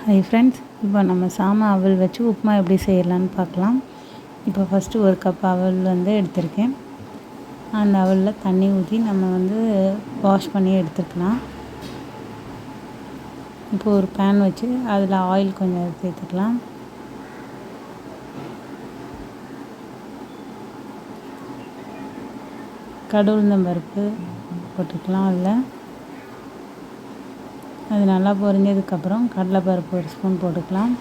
Hi friends, இப்போ நம்ம சாமை அவல் வச்சு உப்புமா எப்படி செய்யலான்னு பார்க்கலாம். இப்போ ஃபஸ்ட்டு ஒரு கப் அவல் எடுத்திருக்கேன். அந்த அவலில் தண்ணி ஊற்றி நம்ம வாஷ் பண்ணி எடுத்துக்கலாம். இப்போ ஒரு பேன் வச்சு அதில் ஆயில் கொஞ்சம் சேர்த்துக்கலாம். கடுகு உளுந்தம் பருப்பு போட்டுக்கலாம். அது நல்லா பொரிஞ்சதுக்கப்புறம் கடலைப்பருப்பு ஒரு ஸ்பூன் போட்டுக்கலாம்.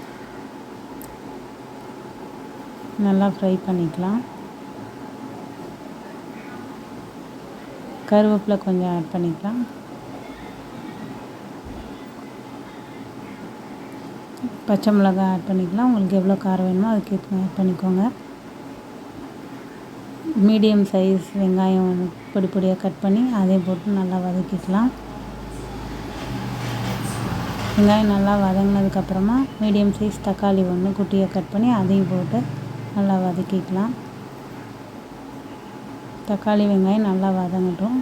நல்லா ஃப்ரை பண்ணிக்கலாம். கருவேப்பிலை கொஞ்சம் ஆட் பண்ணிக்கலாம். பச்சை மிளகாய் ஆட் பண்ணிக்கலாம். உங்களுக்கு எவ்வளோ காரம் வேணுமோ அதுக்கேற்ற ஆட் பண்ணிக்கோங்க. மீடியம் சைஸ் வெங்காயம் பொடி பொடியாக கட் பண்ணி அதையும் போட்டு நல்லா வதக்கிக்கலாம். வெங்காயம் நல்லா வதங்கினதுக்கப்புறமா மீடியம் சைஸ் தக்காளி ஒன்று குட்டியாக கட் பண்ணி அதையும் போட்டு நல்லா வதக்கிக்கலாம். தக்காளி வெங்காயம் நல்லா வதங்கட்டும்.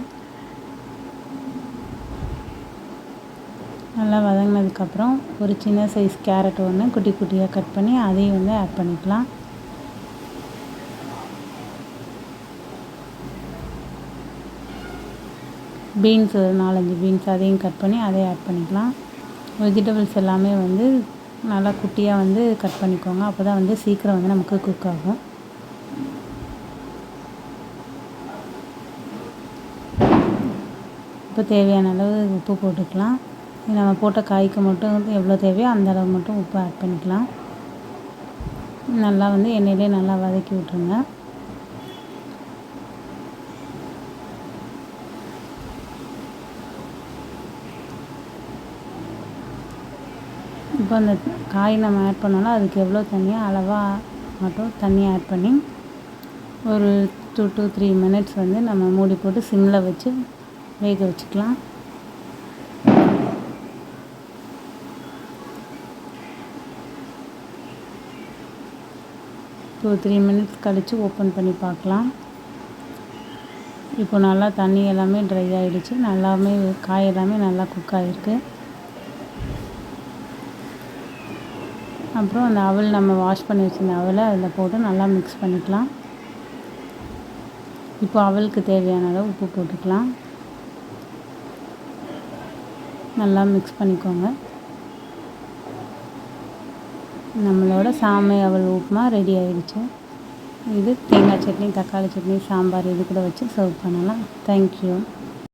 நல்லா வதங்கினதுக்கப்புறம் ஒரு சின்ன சைஸ் கேரட் ஒன்று குட்டி குட்டியாக கட் பண்ணி அதையும் ஆட் பண்ணிக்கலாம். பீன்ஸ் ஒரு 4-5 பீன்ஸ் அதையும் கட் பண்ணி அதையும் ஆட் பண்ணிக்கலாம். வெஜிடபிள்ஸ் எல்லாமே நல்லா குட்டியாக கட் பண்ணிக்கோங்க. அப்போ தான் சீக்கிரம் நமக்கு குக் ஆகும். இப்போ தேவையான அளவு உப்பு போட்டுக்கலாம். நம்ம போட்ட காய்க்கு மட்டும் எவ்வளோ தேவையோ அந்த அளவு மட்டும் உப்பு ஆட் பண்ணிக்கலாம். நல்லா எண்ணெயிலே நல்லா வதக்கி விட்ருங்க. இப்போ அந்த காய் நம்ம ஆட் பண்ணோம்னா அதுக்கு எவ்வளோ தண்ணியோ அளவாக மட்டும் தண்ணி ஆட் பண்ணி ஒரு 2 to 3 minutes நம்ம மூடி போட்டு சிம்மில் வச்சு வேக வச்சுக்கலாம். இப்போ 3 minutes கழித்து ஓப்பன் பண்ணி பார்க்கலாம். இப்போ நல்லா தண்ணி எல்லாமே ட்ரை ஆகிடுச்சு. நல்லாமே காய் எல்லாமே நல்லா குக் ஆகிருக்கு. அப்புறம் அந்த அவல் நம்ம வாஷ் பண்ணி வச்சுருந்த அவலை அதில் போட்டு நல்லா மிக்ஸ் பண்ணிக்கலாம். இப்போ அவலுக்கு தேவையான அளவு உப்பு போட்டுக்கலாம். நல்லா மிக்ஸ் பண்ணிக்கோங்க. நம்மளோட சாமை அவல் உப்புமா ரெடி ஆகிடுச்சு. இது தேங்காய் சட்னி, தக்காளி சட்னி, சாம்பார் இது கூட வச்சு சர்வ் பண்ணலாம். தேங்க்யூ.